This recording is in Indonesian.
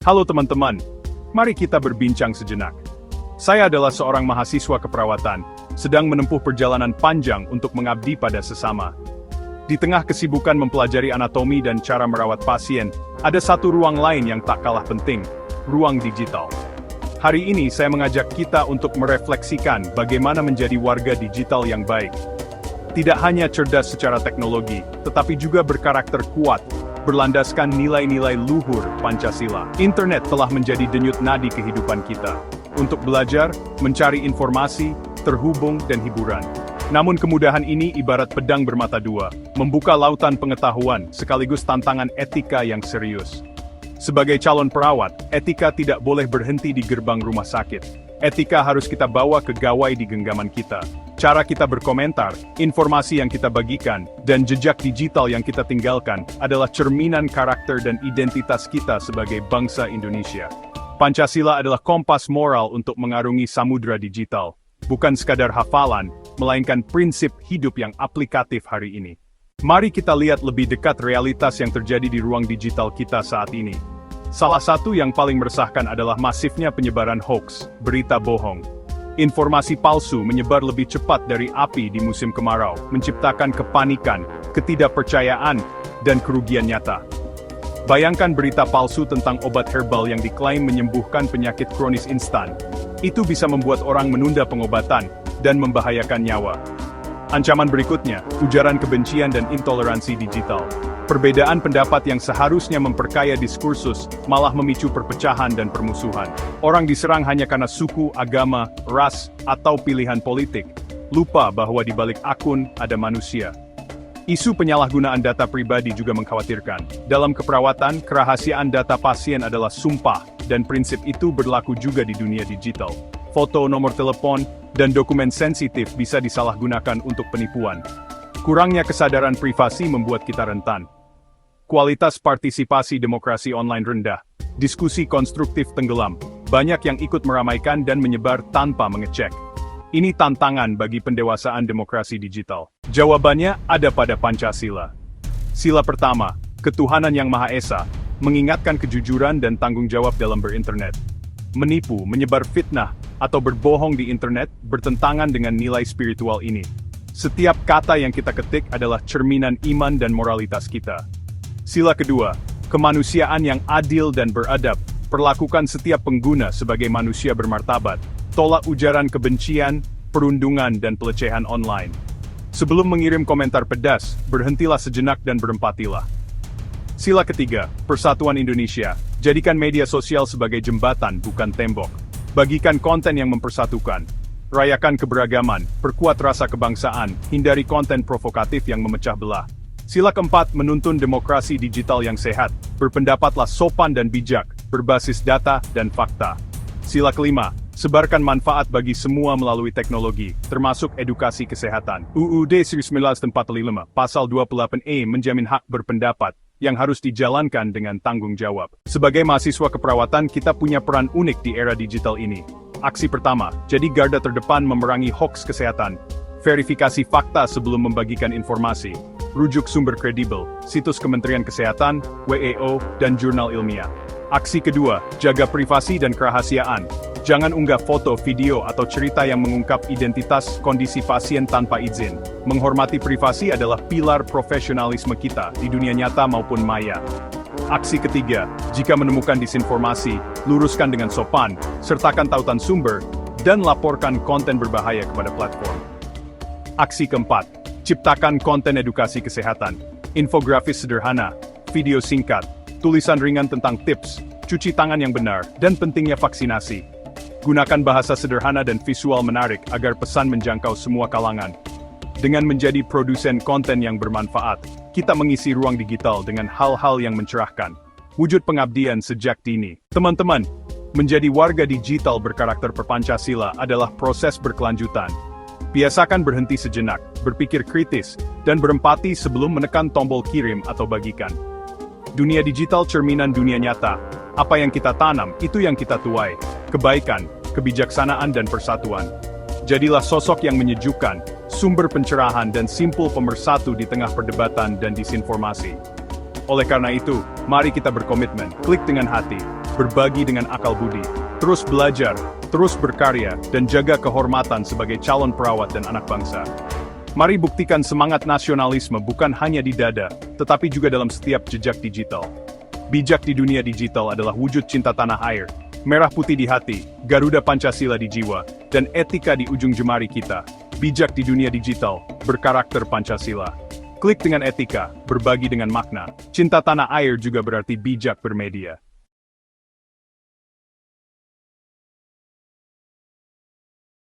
Halo teman-teman, mari kita berbincang sejenak. Saya adalah seorang mahasiswa keperawatan, sedang menempuh perjalanan panjang untuk mengabdi pada sesama. Di tengah kesibukan mempelajari anatomi dan cara merawat pasien, ada satu ruang lain yang tak kalah penting, ruang digital. Hari ini saya mengajak kita untuk merefleksikan bagaimana menjadi warga digital yang baik. Tidak hanya cerdas secara teknologi, tetapi juga berkarakter kuat, berlandaskan nilai-nilai luhur Pancasila. Internet telah menjadi denyut nadi kehidupan kita. Untuk belajar, mencari informasi, terhubung, dan hiburan. Namun kemudahan ini ibarat pedang bermata dua, membuka lautan pengetahuan sekaligus tantangan etika yang serius. Sebagai calon perawat, etika tidak boleh berhenti di gerbang rumah sakit. Etika harus kita bawa ke gawai di genggaman kita. Cara kita berkomentar, informasi yang kita bagikan, dan jejak digital yang kita tinggalkan adalah cerminan karakter dan identitas kita sebagai bangsa Indonesia. Pancasila adalah kompas moral untuk mengarungi samudra digital. Bukan sekadar hafalan, melainkan prinsip hidup yang aplikatif hari ini. Mari kita lihat lebih dekat realitas yang terjadi di ruang digital kita saat ini. Salah satu yang paling meresahkan adalah masifnya penyebaran hoax, berita bohong. Informasi palsu menyebar lebih cepat dari api di musim kemarau, menciptakan kepanikan, ketidakpercayaan, dan kerugian nyata. Bayangkan berita palsu tentang obat herbal yang diklaim menyembuhkan penyakit kronis instan. Itu bisa membuat orang menunda pengobatan dan membahayakan nyawa. Ancaman berikutnya, ujaran kebencian dan intoleransi digital. Perbedaan pendapat yang seharusnya memperkaya diskursus, malah memicu perpecahan dan permusuhan. Orang diserang hanya karena suku, agama, ras, atau pilihan politik. Lupa bahwa di balik akun ada manusia. Isu penyalahgunaan data pribadi juga mengkhawatirkan. Dalam keperawatan, kerahasiaan data pasien adalah sumpah, dan prinsip itu berlaku juga di dunia digital. Foto, nomor telepon, dan dokumen sensitif bisa disalahgunakan untuk penipuan. Kurangnya kesadaran privasi membuat kita rentan. Kualitas partisipasi demokrasi online rendah. Diskusi konstruktif tenggelam. Banyak yang ikut meramaikan dan menyebar tanpa mengecek. Ini tantangan bagi pendewasaan demokrasi digital. Jawabannya ada pada Pancasila. Sila pertama, ketuhanan yang Maha Esa, mengingatkan kejujuran dan tanggung jawab dalam berinternet. Menipu, menyebar fitnah, atau berbohong di internet bertentangan dengan nilai spiritual ini. Setiap kata yang kita ketik adalah cerminan iman dan moralitas kita. Sila kedua, kemanusiaan yang adil dan beradab, perlakukan setiap pengguna sebagai manusia bermartabat, tolak ujaran kebencian, perundungan dan pelecehan online. Sebelum mengirim komentar pedas, berhentilah sejenak dan berempatilah. Sila ketiga, persatuan Indonesia, jadikan media sosial sebagai jembatan bukan tembok. Bagikan konten yang mempersatukan. Rayakan keberagaman, perkuat rasa kebangsaan, hindari konten provokatif yang memecah belah. Sila keempat, menuntun demokrasi digital yang sehat, berpendapatlah sopan dan bijak, berbasis data dan fakta. Sila kelima, sebarkan manfaat bagi semua melalui teknologi, termasuk edukasi kesehatan. UUD 1945, Pasal 28E menjamin hak berpendapat, yang harus dijalankan dengan tanggung jawab. Sebagai mahasiswa keperawatan, kita punya peran unik di era digital ini. Aksi pertama, jadi garda terdepan memerangi hoax kesehatan. Verifikasi fakta sebelum membagikan informasi. Rujuk sumber kredibel, situs Kementerian Kesehatan, WEO, dan jurnal ilmiah. Aksi kedua, jaga privasi dan kerahasiaan. Jangan unggah foto, video, atau cerita yang mengungkap identitas kondisi pasien tanpa izin. Menghormati privasi adalah pilar profesionalisme kita di dunia nyata maupun maya. Aksi ketiga, jika menemukan disinformasi, luruskan dengan sopan, sertakan tautan sumber, dan laporkan konten berbahaya kepada platform. Aksi keempat, ciptakan konten edukasi kesehatan, infografis sederhana, video singkat, tulisan ringan tentang tips, cuci tangan yang benar, dan pentingnya vaksinasi. Gunakan bahasa sederhana dan visual menarik agar pesan menjangkau semua kalangan. Dengan menjadi produsen konten yang bermanfaat, kita mengisi ruang digital dengan hal-hal yang mencerahkan. Wujud pengabdian sejak dini. Teman-teman, menjadi warga digital berkarakter Pancasila adalah proses berkelanjutan. Biasakan berhenti sejenak, berpikir kritis, dan berempati sebelum menekan tombol kirim atau bagikan. Dunia digital cerminan dunia nyata. Apa yang kita tanam, itu yang kita tuai. Kebaikan, kebijaksanaan dan persatuan. Jadilah sosok yang menyejukkan, sumber pencerahan dan simpul pemersatu di tengah perdebatan dan disinformasi. Oleh karena itu, mari kita berkomitmen, klik dengan hati, berbagi dengan akal budi, terus belajar, terus berkarya, dan jaga kehormatan sebagai calon perawat dan anak bangsa. Mari buktikan semangat nasionalisme bukan hanya di dada, tetapi juga dalam setiap jejak digital. Bijak di dunia digital adalah wujud cinta tanah air, merah putih di hati, Garuda Pancasila di jiwa, dan etika di ujung jemari kita. Bijak di dunia digital, berkarakter Pancasila. Klik dengan etika, berbagi dengan makna. Cinta tanah air juga berarti bijak bermedia.